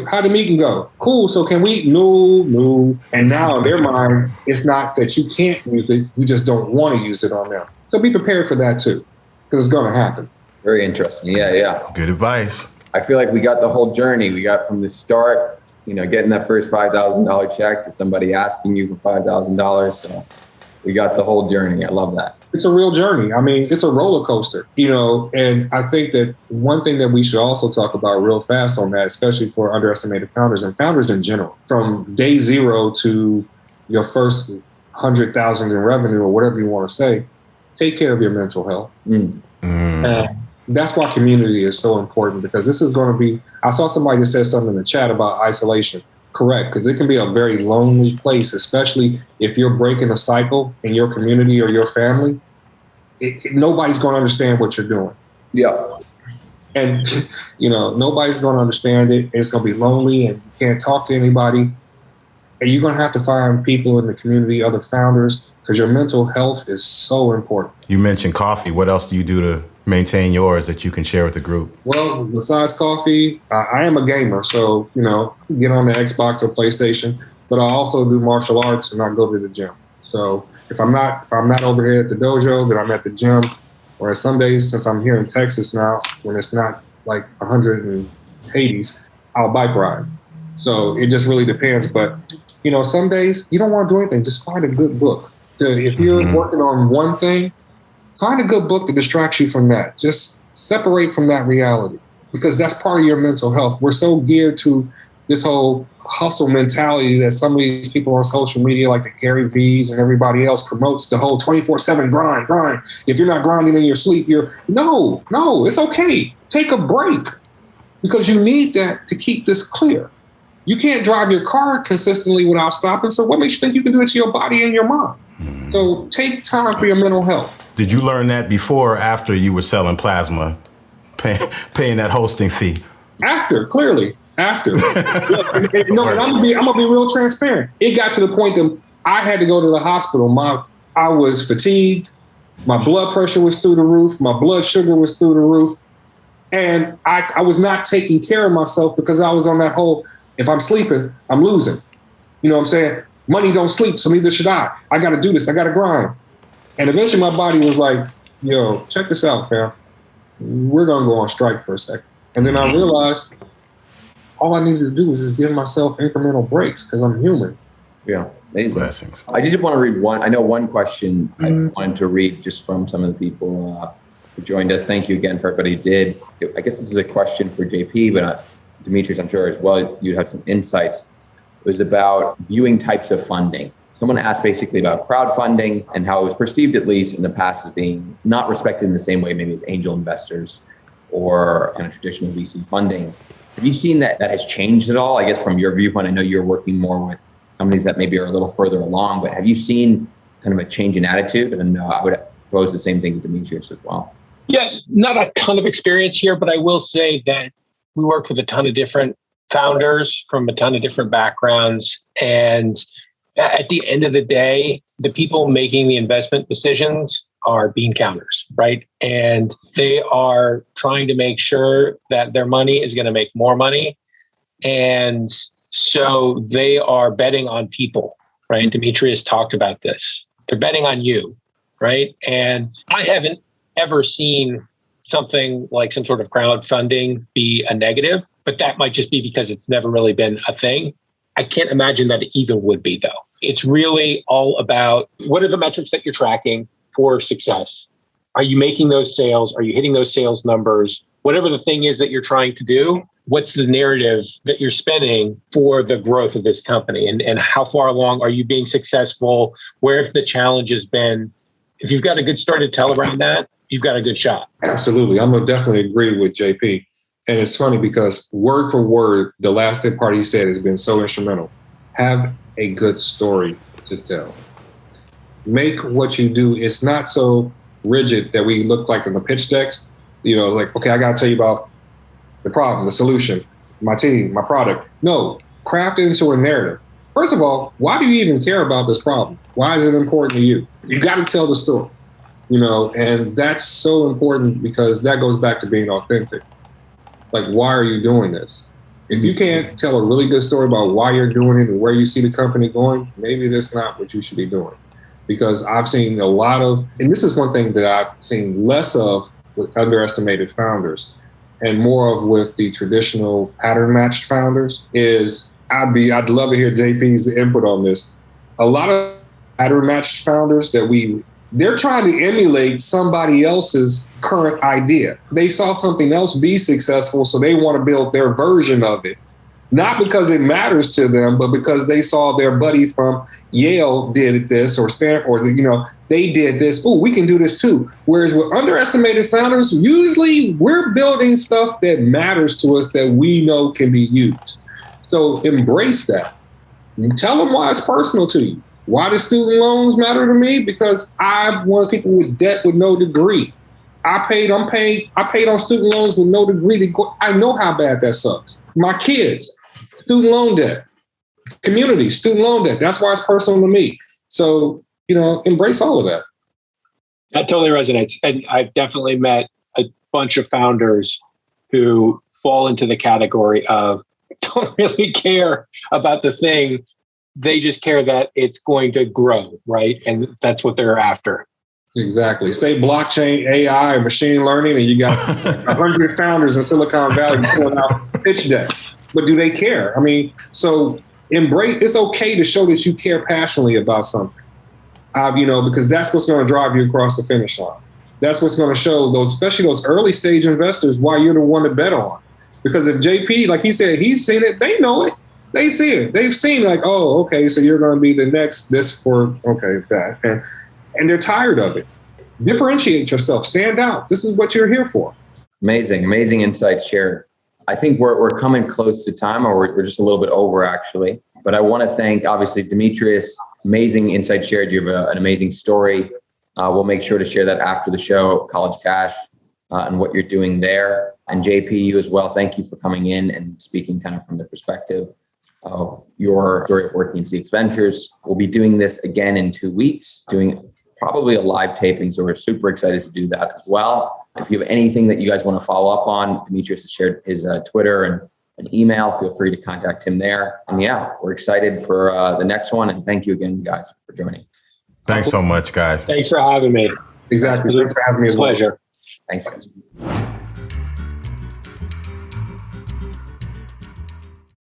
how'd the meeting go? Cool, so can we? No. And now in their mind, it's not that you can't use it, you just don't want to use it on them. So be prepared for that too, because it's going to happen. Very interesting. Yeah. Good advice. I feel like we got the whole journey. We got from the start, getting that first $5,000 check to somebody asking you for $5,000. So we got the whole journey. I love that. It's a real journey. I mean, it's a roller coaster, and I think that one thing that we should also talk about real fast on that, especially for underestimated founders and founders in general, from day zero to your first 100,000 in revenue or whatever you want to say, take care of your mental health. And that's why community is so important, because this is going to be, I saw somebody that said something in the chat about isolation. Correct, because it can be a very lonely place, especially if you're breaking a cycle in your community or your family. Nobody's going to understand what you're doing. Yeah. And, nobody's going to understand it. It's going to be lonely and you can't talk to anybody. And you're going to have to find people in the community, other founders, because your mental health is so important. You mentioned coffee. What else do you do to maintain yours that you can share with the group? Well, besides coffee, I am a gamer. So, get on the Xbox or PlayStation, but I also do martial arts and I go to the gym. So if I'm not over here at the dojo, then I'm at the gym. Or some days, since I'm here in Texas now, when it's not like 180s, I'll bike ride. So it just really depends. But, some days you don't want to do anything. Just find a good book. If you're working on one thing, find a good book that distracts you from that. Just separate from that reality, because that's part of your mental health. We're so geared to this whole hustle mentality that some of these people on social media, like the Garreth-ds and everybody else, promotes the whole 24/7 grind. If you're not grinding in your sleep, no, it's okay. Take a break, because you need that to keep this clear. You can't drive your car consistently without stopping. So what makes you think you can do it to your body and your mind? So take time for your mental health. Did you learn that before or after you were selling plasma, paying that hosting fee? After, clearly. After. And I'm gonna be real transparent. It got to the point that I had to go to the hospital. I was fatigued. My blood pressure was through the roof. My blood sugar was through the roof. And I was not taking care of myself because I was on that whole, if I'm sleeping, I'm losing. You know what I'm saying? Money don't sleep, so neither should I. I got to do this. I got to grind. And eventually my body was like, yo, check this out, fam. We're going to go on strike for a second. And then I realized all I needed to do was just give myself incremental breaks, because I'm human. Yeah. Amazing. Blessings. I did want to read one question I wanted to read just from some of the people who joined us. Thank you again for everybody who did. I guess this is a question for JP, but Demetrius, I'm sure as well, you'd have some insights. It was about viewing types of funding. Someone asked basically about crowdfunding and how it was perceived, at least in the past, as being not respected in the same way maybe as angel investors or kind of traditional VC funding. Have you seen that has changed at all? I guess from your viewpoint, I know you're working more with companies that maybe are a little further along, but have you seen kind of a change in attitude? And I would pose the same thing to Demetrius as well. Yeah, not a ton of experience here, but I will say that we work with a ton of different founders from a ton of different backgrounds. And at the end of the day, the people making the investment decisions are bean counters, right? And they are trying to make sure that their money is going to make more money. And so they are betting on people, right? Demetrius talked about this. They're betting on you, right? And I haven't ever seen something like some sort of crowdfunding be a negative, but that might just be because it's never really been a thing. I can't imagine that it even would be, though. It's really all about what are the metrics that you're tracking for success? Are you making those sales? Are you hitting those sales numbers? Whatever the thing is that you're trying to do, what's the narrative that you're spinning for the growth of this company? And how far along are you being successful? Where have the challenges been? If you've got a good story to tell around that, you've got a good shot. Absolutely. I'm going to definitely agree with JP. And it's funny because word for word, the last part he said has been so instrumental. Have a good story to tell. Make what you do. It's not so rigid that we look like in the pitch decks, like, okay, I got to tell you about the problem, the solution, my team, my product. No, craft it into a narrative. First of all, why do you even care about this problem? Why is it important to you? You got to tell the story, and that's so important because that goes back to being authentic. Like, why are you doing this? If you can't tell a really good story about why you're doing it and where you see the company going, maybe that's not what you should be doing. Because I've seen a lot of, and this is one thing that I've seen less of with underestimated founders and more of with the traditional pattern matched founders is I'd love to hear JP's input on this. A lot of pattern matched founders they're trying to emulate somebody else's current idea. They saw something else be successful, so they want to build their version of it. Not because it matters to them, but because they saw their buddy from Yale did this or Stanford, they did this. Oh, we can do this too. Whereas with underestimated founders, usually we're building stuff that matters to us that we know can be used. So embrace that. Tell them why it's personal to you. Why do student loans matter to me? Because I'm one of the people with debt with no degree. I paid on student loans with no degree. I know how bad that sucks. My kids, student loan debt, community, student loan debt. That's why it's personal to me. So, embrace all of that. That totally resonates. And I've definitely met a bunch of founders who fall into the category of don't really care about the thing. They just care that it's going to grow, right? And that's what they're after. Exactly. Say blockchain, AI, machine learning, and you got 100 founders in Silicon Valley pulling out pitch decks. But do they care? So embrace, it's okay to show that you care passionately about something, because that's what's going to drive you across the finish line. That's what's going to show especially those early stage investors, why you're the one to bet on. Because if JP, like he said, he's seen it, they know it. They see it. They've seen like, oh, okay, so you're going to be the next that. And they're tired of it. Differentiate yourself. Stand out. This is what you're here for. Amazing insights shared. I think we're coming close to time, or we're just a little bit over actually. But I want to thank, obviously, Demetrius. Amazing insight shared. You have an amazing story. We'll make sure to share that after the show, College Cash, and what you're doing there. And JP, you as well. Thank you for coming in and speaking kind of from the perspective of your story of working in CX Ventures. We'll be doing this again in 2 weeks, doing probably a live taping. So we're super excited to do that as well. If you have anything that you guys want to follow up on, Demetrius has shared his Twitter and an email. Feel free to contact him there. And yeah, we're excited for the next one. And thank you again, guys, for joining. Thanks so much, guys. Thanks for having me. Exactly. Thanks for having me as well. Pleasure. Thanks, guys.